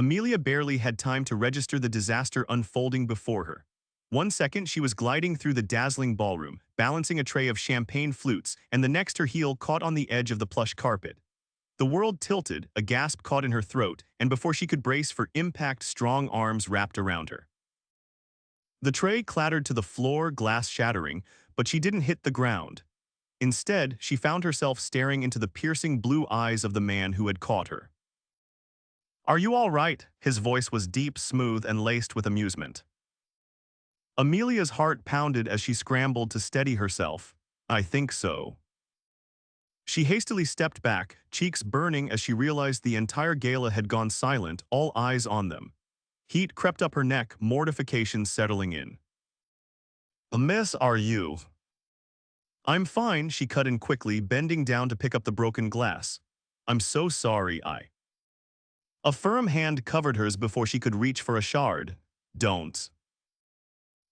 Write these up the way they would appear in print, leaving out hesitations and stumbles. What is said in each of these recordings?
Amelia barely had time to register the disaster unfolding before her. 1 second, she was gliding through the dazzling ballroom, balancing a tray of champagne flutes, and the next her heel caught on the edge of the plush carpet. The world tilted, a gasp caught in her throat, and before she could brace for impact, strong arms wrapped around her. The tray clattered to the floor, glass shattering, but she didn't hit the ground. Instead, she found herself staring into the piercing blue eyes of the man who had caught her. "Are you all right?" His voice was deep, smooth, and laced with amusement. Amelia's heart pounded as she scrambled to steady herself. "I think so." She hastily stepped back, cheeks burning as she realized the entire gala had gone silent, all eyes on them. Heat crept up her neck, mortification settling in. "Miss, are you?" "I'm fine," she cut in quickly, bending down to pick up the broken glass. "I'm so sorry, I—" A firm hand covered hers before she could reach for a shard. "Don't."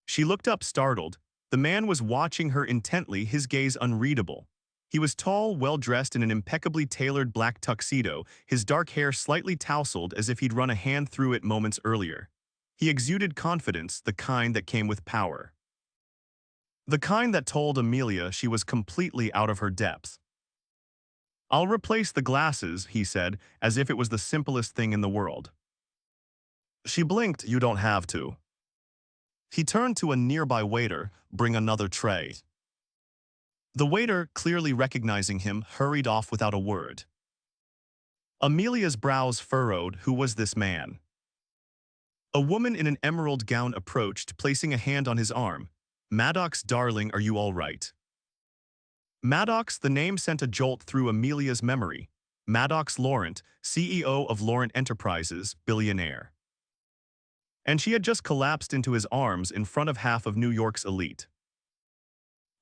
She looked up, startled. The man was watching her intently, his gaze unreadable. He was tall, well-dressed in an impeccably tailored black tuxedo, his dark hair slightly tousled as if he'd run a hand through it moments earlier. He exuded confidence, the kind that came with power. The kind that told Amelia she was completely out of her depth. "I'll replace the glasses," he said, as if it was the simplest thing in the world. She blinked. "You don't have to." He turned to a nearby waiter. "Bring another tray." The waiter, clearly recognizing him, hurried off without a word. Amelia's brows furrowed. Who was this man? A woman in an emerald gown approached, placing a hand on his arm. "Maddox, darling, are you all right?" Maddox, the name sent a jolt through Amelia's memory. Maddox Laurent, CEO of Laurent Enterprises, billionaire. And she had just collapsed into his arms in front of half of New York's elite.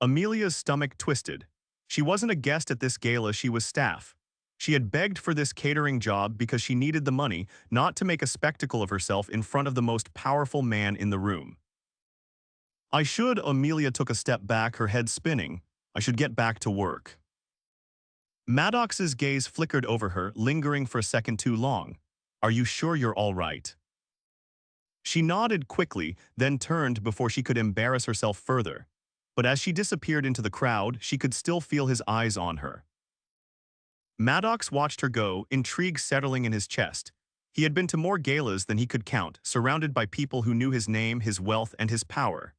Amelia's stomach twisted. She wasn't a guest at this gala, she was staff. She had begged for this catering job because she needed the money, not to make a spectacle of herself in front of the most powerful man in the room. Amelia took a step back, her head spinning. "I should get back to work." Maddox's gaze flickered over her, lingering for a second too long. "Are you sure you're all right?" She nodded quickly, then turned before she could embarrass herself further. But as she disappeared into the crowd, she could still feel his eyes on her. Maddox watched her go, intrigue settling in his chest. He had been to more galas than he could count, surrounded by people who knew his name, his wealth, and his power.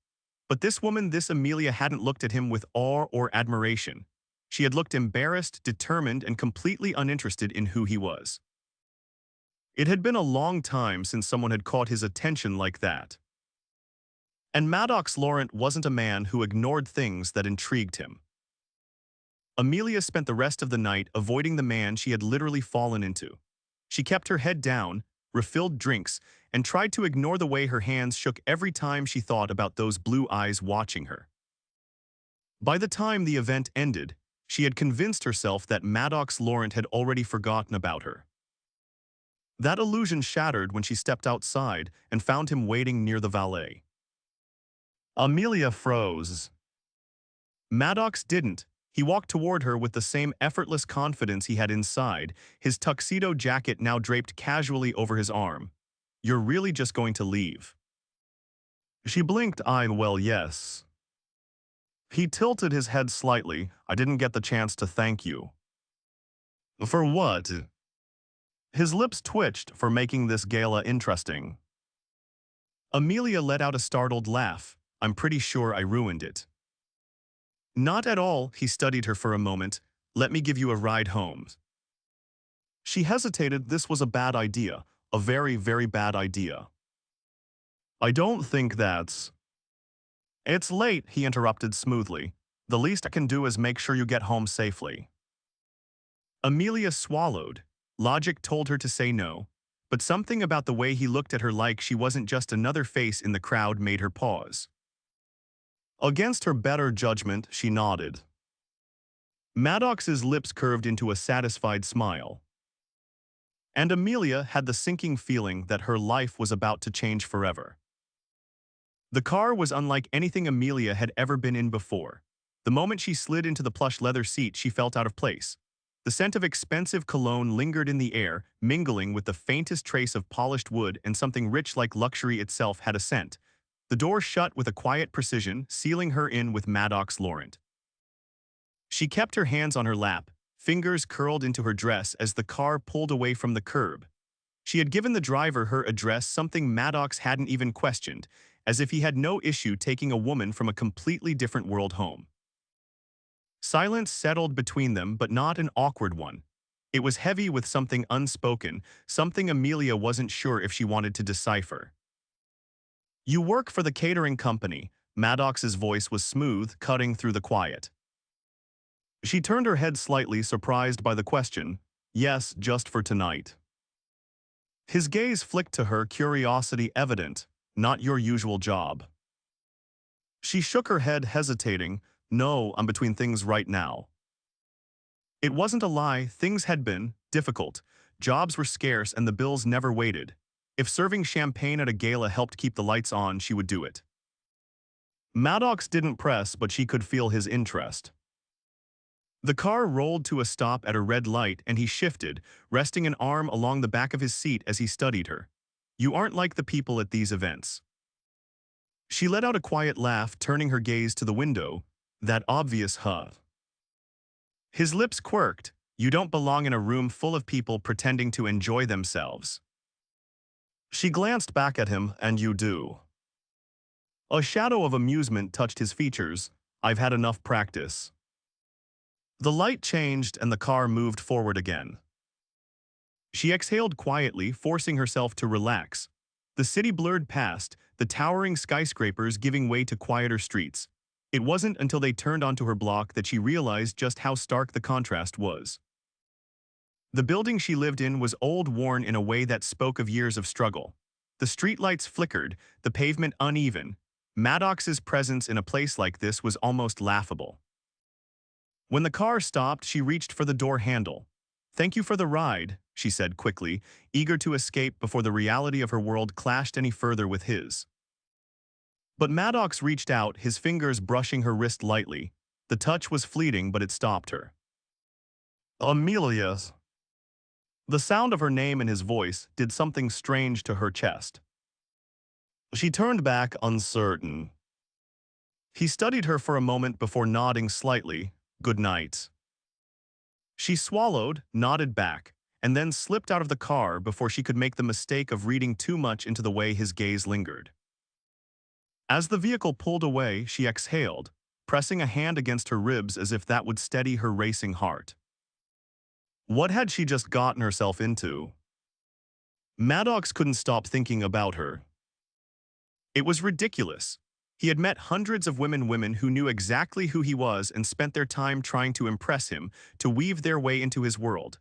But this woman, this Amelia, hadn't looked at him with awe or admiration. She had looked embarrassed, determined, and completely uninterested in who he was. It had been a long time since someone had caught his attention like that. And Maddox Laurent wasn't a man who ignored things that intrigued him. Amelia spent the rest of the night avoiding the man she had literally fallen into. She kept her head down, refilled drinks, and tried to ignore the way her hands shook every time she thought about those blue eyes watching her. By the time the event ended, she had convinced herself that Maddox Laurent had already forgotten about her. That illusion shattered when she stepped outside and found him waiting near the valet. Amelia froze. Maddox didn't. He walked toward her with the same effortless confidence he had inside, his tuxedo jacket now draped casually over his arm. "You're really just going to leave?" She blinked. Well, yes." He tilted his head slightly. "I didn't get the chance to thank you." "For what?" His lips twitched. "For making this gala interesting." Amelia let out a startled laugh. "I'm pretty sure I ruined it." "Not at all." He studied her for a moment. "Let me give you a ride home." She hesitated. This was a bad idea. A very, very bad idea. "I don't think that's—" "It's late," he interrupted smoothly. "The least I can do is make sure you get home safely." Amelia swallowed. Logic told her to say no, but something about the way he looked at her like she wasn't just another face in the crowd made her pause. Against her better judgment, she nodded. Maddox's lips curved into a satisfied smile. And Amelia had the sinking feeling that her life was about to change forever. The car was unlike anything Amelia had ever been in before. The moment she slid into the plush leather seat, she felt out of place. The scent of expensive cologne lingered in the air, mingling with the faintest trace of polished wood, and something rich like luxury itself had a scent. The door shut with a quiet precision, sealing her in with Maddox Laurent. She kept her hands on her lap, fingers curled into her dress as the car pulled away from the curb. She had given the driver her address, something Maddox hadn't even questioned, as if he had no issue taking a woman from a completely different world home. Silence settled between them, but not an awkward one. It was heavy with something unspoken, something Amelia wasn't sure if she wanted to decipher. "You work for the catering company." Maddox's voice was smooth, cutting through the quiet. She turned her head slightly, surprised by the question. "Yes, just for tonight." His gaze flicked to her, curiosity evident. "Not your usual job." She shook her head, hesitating. "No, I'm between things right now." It wasn't a lie, things had been difficult. Jobs were scarce and the bills never waited. If serving champagne at a gala helped keep the lights on, she would do it. Maddox didn't press, but she could feel his interest. The car rolled to a stop at a red light and he shifted, resting an arm along the back of his seat as he studied her. "You aren't like the people at these events." She let out a quiet laugh, turning her gaze to the window. "That obvious huh?" His lips quirked. "You don't belong in a room full of people pretending to enjoy themselves." She glanced back at him. "And you do." A shadow of amusement touched his features. "I've had enough practice." The light changed and the car moved forward again. She exhaled quietly, forcing herself to relax. The city blurred past, the towering skyscrapers giving way to quieter streets. It wasn't until they turned onto her block that she realized just how stark the contrast was. The building she lived in was old, worn in a way that spoke of years of struggle. The streetlights flickered, the pavement uneven. Maddox's presence in a place like this was almost laughable. When the car stopped, she reached for the door handle. "Thank you for the ride," she said quickly, eager to escape before the reality of her world clashed any further with his. But Maddox reached out, his fingers brushing her wrist lightly. The touch was fleeting, but it stopped her. "Amelia." The sound of her name and his voice did something strange to her chest. She turned back, uncertain. He studied her for a moment before nodding slightly. "Good night." She swallowed, nodded back, and then slipped out of the car before she could make the mistake of reading too much into the way his gaze lingered. As the vehicle pulled away, she exhaled, pressing a hand against her ribs as if that would steady her racing heart. What had she just gotten herself into? Maddox couldn't stop thinking about her. It was ridiculous. He had met hundreds of women who knew exactly who he was and spent their time trying to impress him, to weave their way into his world.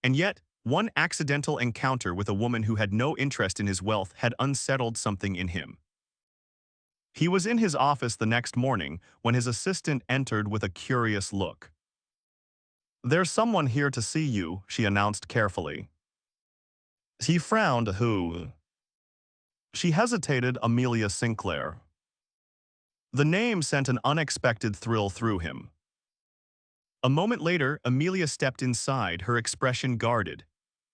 And yet, one accidental encounter with a woman who had no interest in his wealth had unsettled something in him. He was in his office the next morning when his assistant entered with a curious look. "There's someone here to see you," she announced carefully. He frowned. "Who?" She hesitated. "Amelia Sinclair." The name sent an unexpected thrill through him. A moment later, Amelia stepped inside, her expression guarded.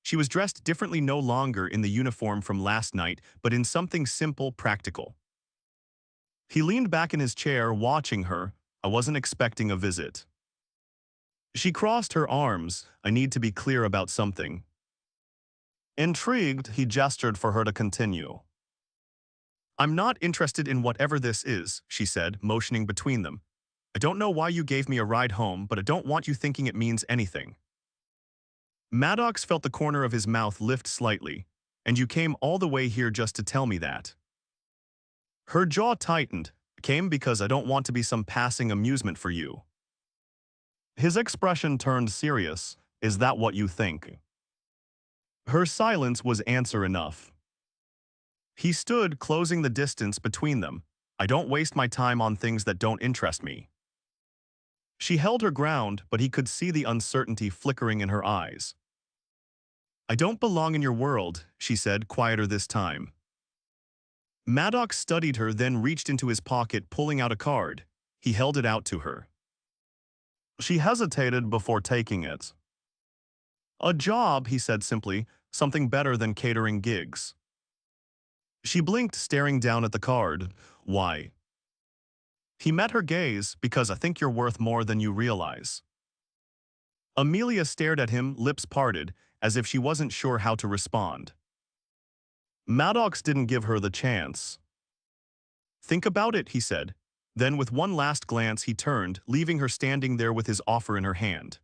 She was dressed differently, no longer in the uniform from last night, but in something simple, practical. He leaned back in his chair, watching her. "I wasn't expecting a visit." She crossed her arms. "I need to be clear about something." Intrigued, he gestured for her to continue. "I'm not interested in whatever this is," she said, motioning between them. "I don't know why you gave me a ride home, but I don't want you thinking it means anything." Maddox felt the corner of his mouth lift slightly. "And you came all the way here just to tell me that?" Her jaw tightened. "Came because I don't want to be some passing amusement for you." His expression turned serious. "Is that what you think?" Her silence was answer enough. He stood, closing the distance between them. "I don't waste my time on things that don't interest me." She held her ground, but he could see the uncertainty flickering in her eyes. "I don't belong in your world," she said, quieter this time. Maddox studied her, then reached into his pocket, pulling out a card. He held it out to her. She hesitated before taking it. A job, he said simply, something better than catering gigs. She blinked, staring down at the card. Why? He met her gaze. Because I think you're worth more than you realize. Amelia stared at him, lips parted, as if she wasn't sure how to respond. Maddox didn't give her the chance. Think about it, he said. Then with one last glance he turned, leaving her standing there with his offer in her hand.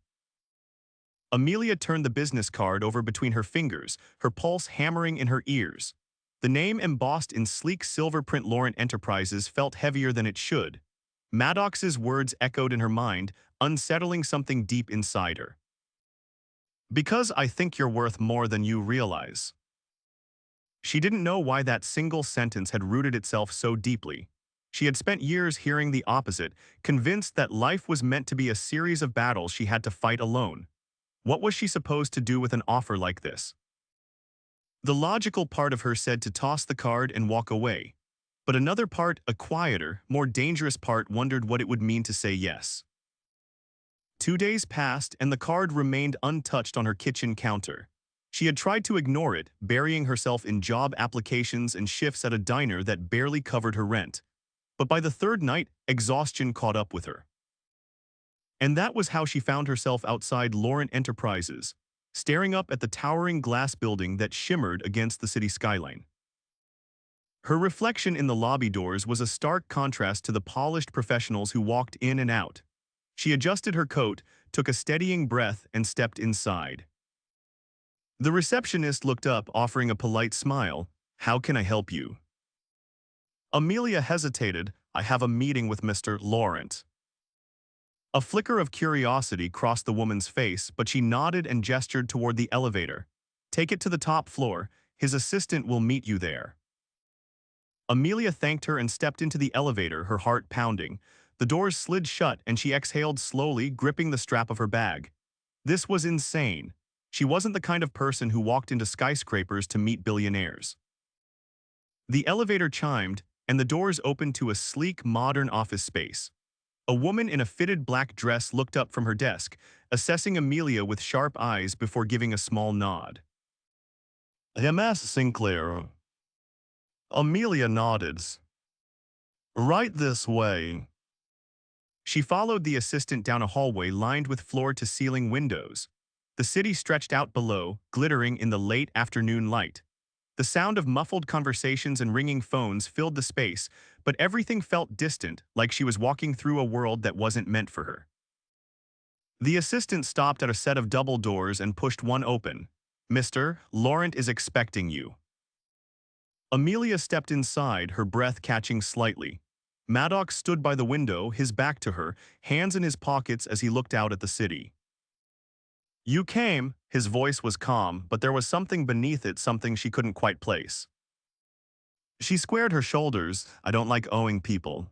Amelia turned the business card over between her fingers, her pulse hammering in her ears. The name embossed in sleek silver print Laurent Enterprises felt heavier than it should. Maddox's words echoed in her mind, unsettling something deep inside her. Because I think you're worth more than you realize. She didn't know why that single sentence had rooted itself so deeply. She had spent years hearing the opposite, convinced that life was meant to be a series of battles she had to fight alone. What was she supposed to do with an offer like this? The logical part of her said to toss the card and walk away. But another part, a quieter, more dangerous part, wondered what it would mean to say yes. 2 days passed and the card remained untouched on her kitchen counter. She had tried to ignore it, burying herself in job applications and shifts at a diner that barely covered her rent. But by the third night, exhaustion caught up with her. And that was how she found herself outside Laurent Enterprises, staring up at the towering glass building that shimmered against the city skyline. Her reflection in the lobby doors was a stark contrast to the polished professionals who walked in and out. She adjusted her coat, took a steadying breath, and stepped inside. The receptionist looked up, offering a polite smile. How can I help you? Amelia hesitated. I have a meeting with Mr. Laurent. A flicker of curiosity crossed the woman's face, but she nodded and gestured toward the elevator. Take it to the top floor. His assistant will meet you there. Amelia thanked her and stepped into the elevator, her heart pounding. The doors slid shut and she exhaled slowly, gripping the strap of her bag. This was insane. She wasn't the kind of person who walked into skyscrapers to meet billionaires. The elevator chimed, and the doors opened to a sleek, modern office space. A woman in a fitted black dress looked up from her desk, assessing Amelia with sharp eyes before giving a small nod. MS Sinclair. Amelia nodded. Right this way. She followed the assistant down a hallway lined with floor-to-ceiling windows. The city stretched out below, glittering in the late afternoon light. The sound of muffled conversations and ringing phones filled the space, but everything felt distant, like she was walking through a world that wasn't meant for her. The assistant stopped at a set of double doors and pushed one open. Mr. Laurent is expecting you. Amelia stepped inside, her breath catching slightly. Maddox stood by the window, his back to her, hands in his pockets as he looked out at the city. You came, his voice was calm, but there was something beneath it, something she couldn't quite place. She squared her shoulders. I don't like owing people.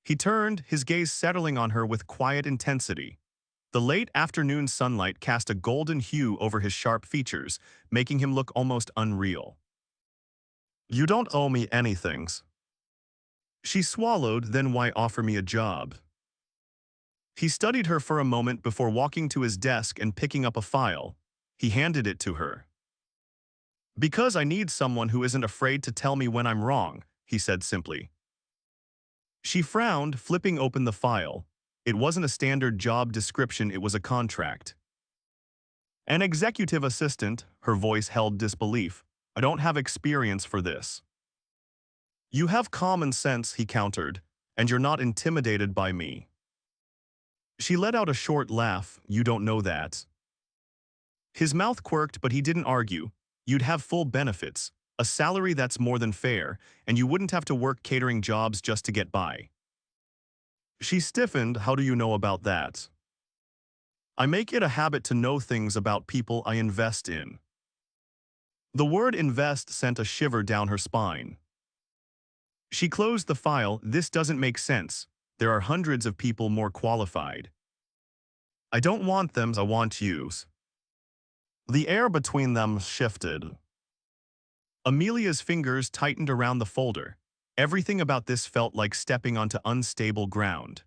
He turned, his gaze settling on her with quiet intensity. The late afternoon sunlight cast a golden hue over his sharp features, making him look almost unreal. You don't owe me anything. She swallowed, then why offer me a job? He studied her for a moment before walking to his desk and picking up a file. He handed it to her. Because I need someone who isn't afraid to tell me when I'm wrong, he said simply. She frowned, flipping open the file. It wasn't a standard job description, it was a contract. An executive assistant, her voice held disbelief. I don't have experience for this. You have common sense, he countered, and you're not intimidated by me. She let out a short laugh. You don't know that. His mouth quirked, but he didn't argue. You'd have full benefits, a salary that's more than fair, and you wouldn't have to work catering jobs just to get by. She stiffened. How do you know about that? I make it a habit to know things about people I invest in. The word invest sent a shiver down her spine. She closed the file. This doesn't make sense. There are hundreds of people more qualified. I don't want them, I want you. The air between them shifted. Amelia's fingers tightened around the folder. Everything about this felt like stepping onto unstable ground.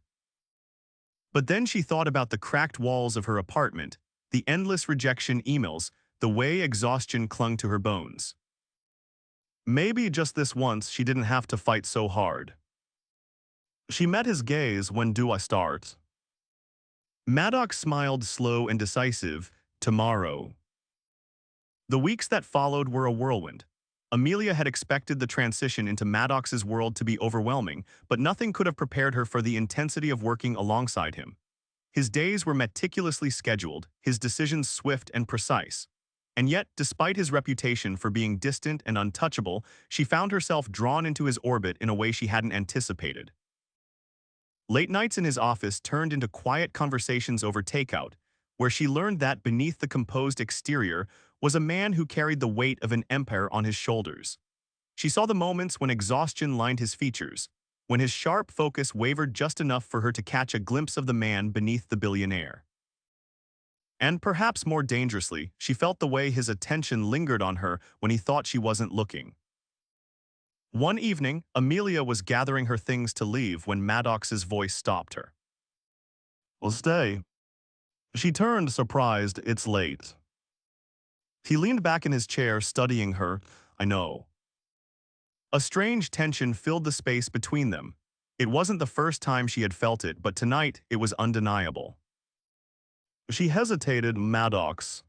But then she thought about the cracked walls of her apartment, the endless rejection emails, the way exhaustion clung to her bones. Maybe just this once she didn't have to fight so hard. She met his gaze. When do I start? Maddox smiled, slow and decisive. Tomorrow. The weeks that followed were a whirlwind. Amelia had expected the transition into Maddox's world to be overwhelming, but nothing could have prepared her for the intensity of working alongside him. His days were meticulously scheduled, his decisions swift and precise. And yet, despite his reputation for being distant and untouchable, she found herself drawn into his orbit in a way she hadn't anticipated. Late nights in his office turned into quiet conversations over takeout, where she learned that beneath the composed exterior was a man who carried the weight of an empire on his shoulders. She saw the moments when exhaustion lined his features, when his sharp focus wavered just enough for her to catch a glimpse of the man beneath the billionaire. And perhaps more dangerously, she felt the way his attention lingered on her when he thought she wasn't looking. One evening, Amelia was gathering her things to leave when Maddox's voice stopped her. "Well, stay." She turned, surprised. "It's late." He leaned back in his chair, studying her. "I know." A strange tension filled the space between them. It wasn't the first time she had felt it, but tonight it was undeniable. She hesitated. "Maddox."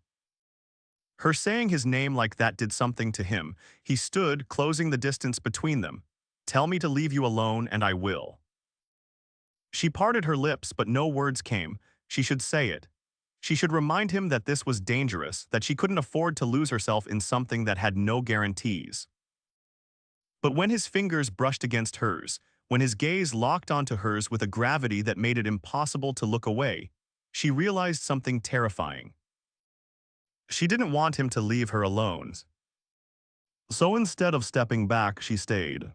Her saying his name like that did something to him. He stood, closing the distance between them. "Tell me to leave you alone, and I will." She parted her lips, but no words came. She should say it. She should remind him that this was dangerous, that she couldn't afford to lose herself in something that had no guarantees. But when his fingers brushed against hers, when his gaze locked onto hers with a gravity that made it impossible to look away, she realized something terrifying. She didn't want him to leave her alone. So instead of stepping back, she stayed.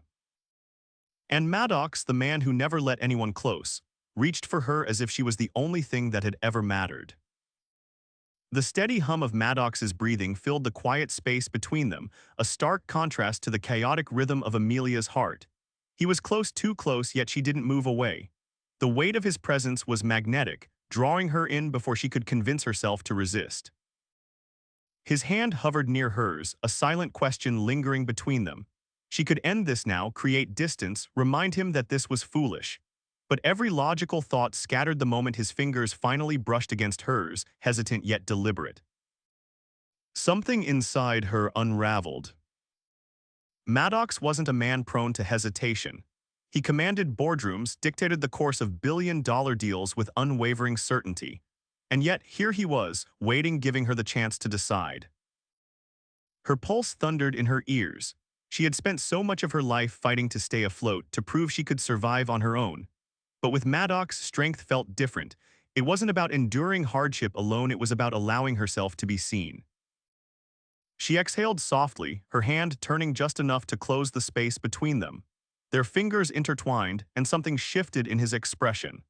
And Maddox, the man who never let anyone close, reached for her as if she was the only thing that had ever mattered. The steady hum of Maddox's breathing filled the quiet space between them, a stark contrast to the chaotic rhythm of Amelia's heart. He was close, too close, yet she didn't move away. The weight of his presence was magnetic, drawing her in before she could convince herself to resist. His hand hovered near hers, a silent question lingering between them. She could end this now, create distance, remind him that this was foolish. But every logical thought scattered the moment his fingers finally brushed against hers, hesitant yet deliberate. Something inside her unraveled. Maddox wasn't a man prone to hesitation. He commanded boardrooms, dictated the course of billion-dollar deals with unwavering certainty. And yet, here he was, waiting, giving her the chance to decide. Her pulse thundered in her ears. She had spent so much of her life fighting to stay afloat, to prove she could survive on her own. But with Maddox, strength felt different. It wasn't about enduring hardship alone, it was about allowing herself to be seen. She exhaled softly, her hand turning just enough to close the space between them. Their fingers intertwined, and something shifted in his expression.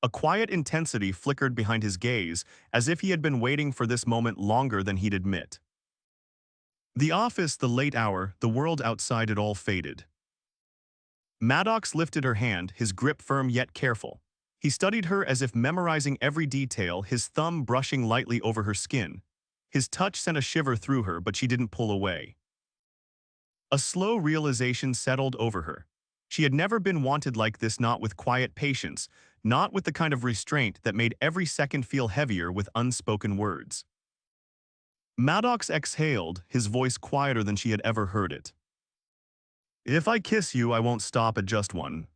A quiet intensity flickered behind his gaze, as if he had been waiting for this moment longer than he'd admit. The office, the late hour, the world outside, it all faded. Maddox lifted her hand, his grip firm yet careful. He studied her as if memorizing every detail, his thumb brushing lightly over her skin. His touch sent a shiver through her, but she didn't pull away. A slow realization settled over her. She had never been wanted like this, not with quiet patience, not with the kind of restraint that made every second feel heavier with unspoken words. Maddox exhaled, his voice quieter than she had ever heard it. "If I kiss you, I won't stop at just one."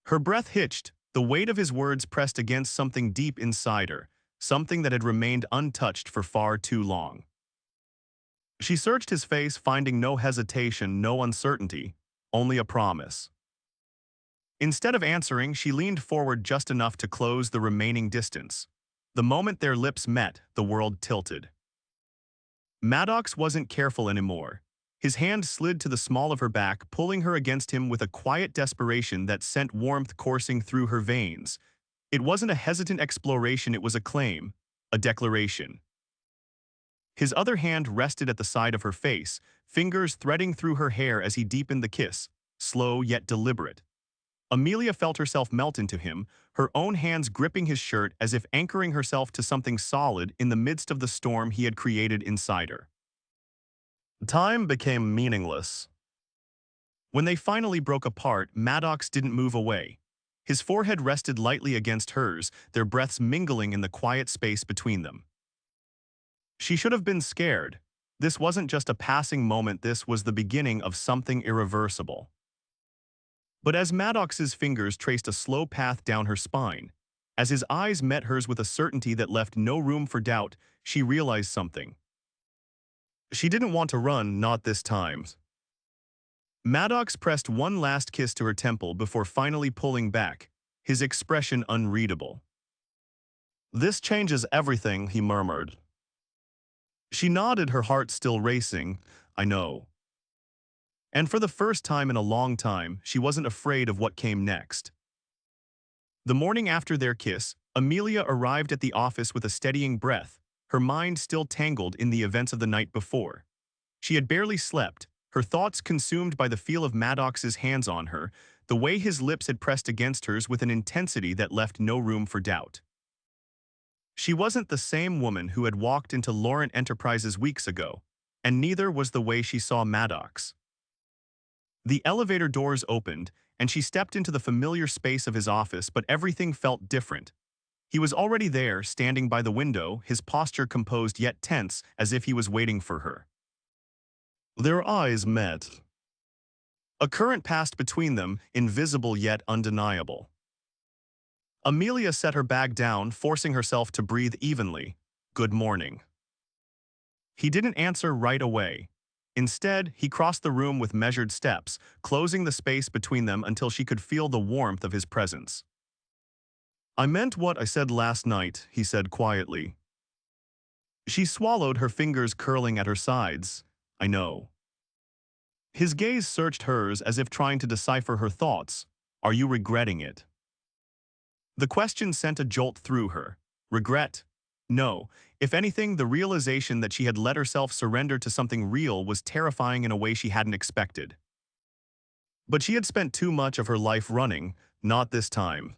Her breath hitched, the weight of his words pressed against something deep inside her, something that had remained untouched for far too long. She searched his face, finding no hesitation, no uncertainty, only a promise. Instead of answering, she leaned forward just enough to close the remaining distance. The moment their lips met, the world tilted. Maddox wasn't careful anymore. His hand slid to the small of her back, pulling her against him with a quiet desperation that sent warmth coursing through her veins. It wasn't a hesitant exploration, it was a claim, a declaration. His other hand rested at the side of her face, fingers threading through her hair as he deepened the kiss, slow yet deliberate. Amelia felt herself melt into him, her own hands gripping his shirt as if anchoring herself to something solid in the midst of the storm he had created inside her. Time became meaningless. When they finally broke apart, Maddox didn't move away. His forehead rested lightly against hers, their breaths mingling in the quiet space between them. She should have been scared. This wasn't just a passing moment, this was the beginning of something irreversible. But as Maddox's fingers traced a slow path down her spine, as his eyes met hers with a certainty that left no room for doubt, she realized something. She didn't want to run, not this time. Maddox pressed one last kiss to her temple before finally pulling back, his expression unreadable. "This changes everything," he murmured. She nodded, her heart still racing. "I know." And for the first time in a long time, she wasn't afraid of what came next. The morning after their kiss, Amelia arrived at the office with a steadying breath, her mind still tangled in the events of the night before. She had barely slept, her thoughts consumed by the feel of Maddox's hands on her, the way his lips had pressed against hers with an intensity that left no room for doubt. She wasn't the same woman who had walked into Laurent Enterprises weeks ago, and neither was the way she saw Maddox. The elevator doors opened, and she stepped into the familiar space of his office, but everything felt different. He was already there, standing by the window, his posture composed yet tense, as if he was waiting for her. Their eyes met. A current passed between them, invisible yet undeniable. Amelia set her bag down, forcing herself to breathe evenly. "Good morning." He didn't answer right away. Instead, he crossed the room with measured steps, closing the space between them until she could feel the warmth of his presence. "I meant what I said last night," he said quietly. She swallowed, her fingers curling at her sides. "I know." His gaze searched hers as if trying to decipher her thoughts. "Are you regretting it?" The question sent a jolt through her. Regret? No. If anything, the realization that she had let herself surrender to something real was terrifying in a way she hadn't expected. But she had spent too much of her life running, not this time.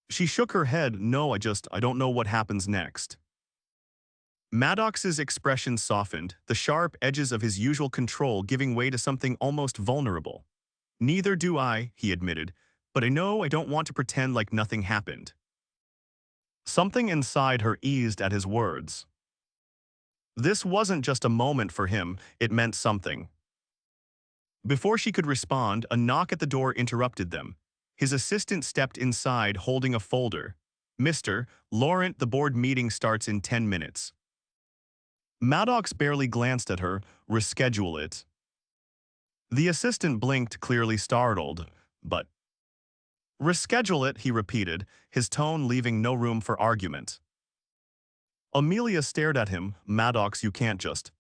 She shook her head. "No, I don't know what happens next." Maddox's expression softened, the sharp edges of his usual control giving way to something almost vulnerable. "Neither do I," he admitted, "but I know I don't want to pretend like nothing happened." Something inside her eased at his words. This wasn't just a moment for him, it meant something. Before she could respond, a knock at the door interrupted them. His assistant stepped inside holding a folder. "Mr. Laurent, the board meeting starts in 10 minutes. Maddox barely glanced at her. "Reschedule it." The assistant blinked, clearly startled. "But—" "Reschedule it," he repeated, his tone leaving no room for argument. Amelia stared at him. "Maddox, you can't just—"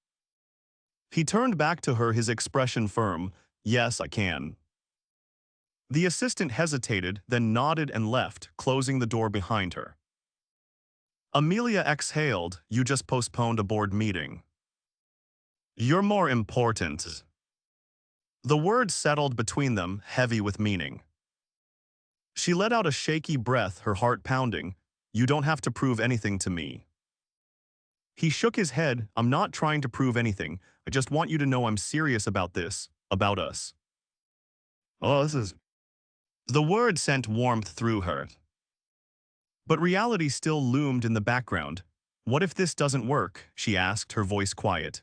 He turned back to her, his expression firm. "Yes, I can." The assistant hesitated, then nodded and left, closing the door behind her. Amelia exhaled. "You just postponed a board meeting. You're more important." The words settled between them, heavy with meaning. She let out a shaky breath, her heart pounding. "You don't have to prove anything to me." He shook his head. "I'm not trying to prove anything. I just want you to know I'm serious about this, about us." "Oh, this is—" The word sent warmth through her. But reality still loomed in the background. "What if this doesn't work?" she asked, her voice quiet.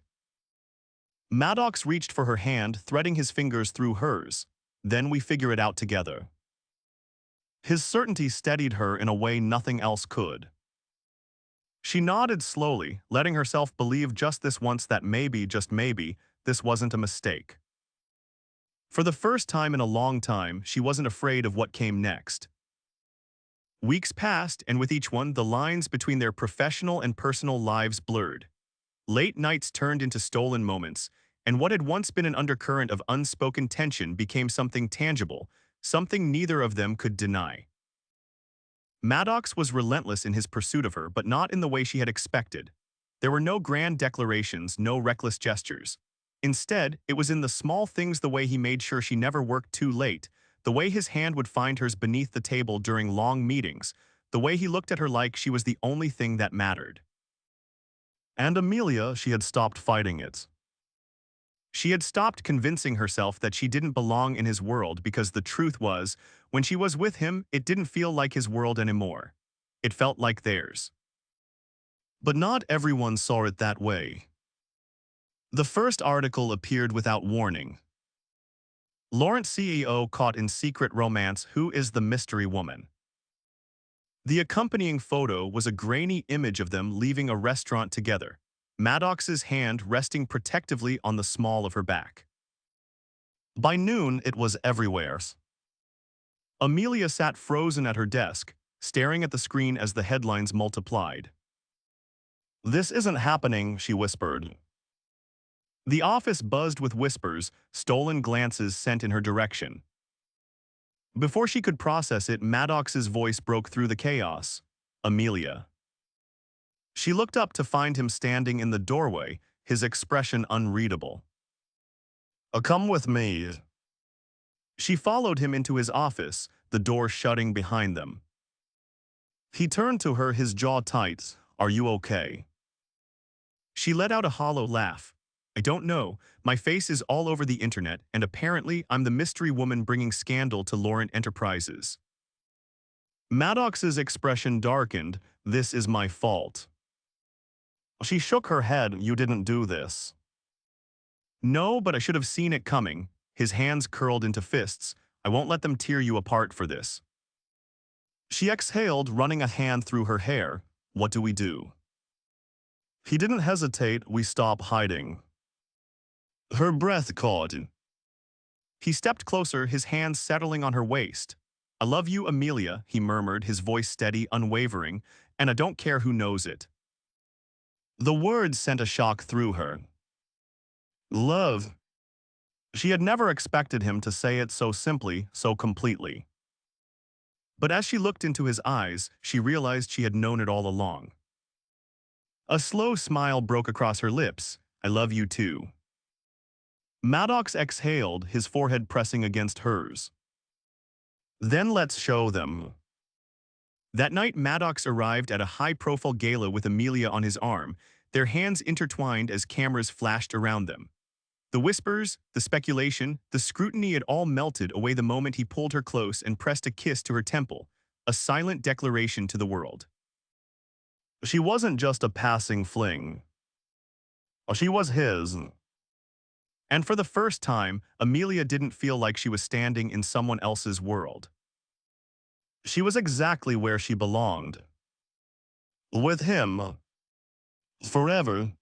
Maddox reached for her hand, threading his fingers through hers. "Then we figure it out together." His certainty steadied her in a way nothing else could. She nodded slowly, letting herself believe just this once that maybe, just maybe, this wasn't a mistake. For the first time in a long time, she wasn't afraid of what came next. Weeks passed, and with each one, the lines between their professional and personal lives blurred. Late nights turned into stolen moments, and what had once been an undercurrent of unspoken tension became something tangible, something neither of them could deny. Maddox was relentless in his pursuit of her, but not in the way she had expected. There were no grand declarations, no reckless gestures. Instead, it was in the small things, the way he made sure she never worked too late, the way his hand would find hers beneath the table during long meetings, the way he looked at her like she was the only thing that mattered. And Amelia, she had stopped fighting it. She had stopped convincing herself that she didn't belong in his world because the truth was, when she was with him, it didn't feel like his world anymore. It felt like theirs. But not everyone saw it that way. The first article appeared without warning. Laurent CEO caught in secret romance, who is the mystery woman? The accompanying photo was a grainy image of them leaving a restaurant together, Maddox's hand resting protectively on the small of her back. By noon, it was everywhere. Amelia sat frozen at her desk, staring at the screen as the headlines multiplied. "This isn't happening," she whispered. The office buzzed with whispers, stolen glances sent in her direction. Before she could process it, Maddox's voice broke through the chaos. "Amelia." She looked up to find him standing in the doorway, his expression unreadable. Come with me." She followed him into his office, the door shutting behind them. He turned to her, his jaw tight. "Are you okay?" She let out a hollow laugh. "I don't know. My face is all over the internet, and apparently I'm the mystery woman bringing scandal to Laurent Enterprises." Maddox's expression darkened. "This is my fault." She shook her head. "You didn't do this." "No, but I should have seen it coming." His hands curled into fists. "I won't let them tear you apart for this." She exhaled, running a hand through her hair. "What do we do?" He didn't hesitate. "We stop hiding." Her breath caught. He stepped closer, his hands settling on her waist. "I love you, Amelia," he murmured, his voice steady, unwavering, "and I don't care who knows it." The words sent a shock through her. Love. She had never expected him to say it so simply, so completely. But as she looked into his eyes, she realized she had known it all along. A slow smile broke across her lips. "I love you too." Maddox exhaled, his forehead pressing against hers. "Then let's show them." That night, Maddox arrived at a high-profile gala with Amelia on his arm, their hands intertwined as cameras flashed around them. The whispers, the speculation, the scrutiny had all melted away the moment he pulled her close and pressed a kiss to her temple, a silent declaration to the world. She wasn't just a passing fling. She was his. And for the first time, Amelia didn't feel like she was standing in someone else's world. She was exactly where she belonged. With him. Forever.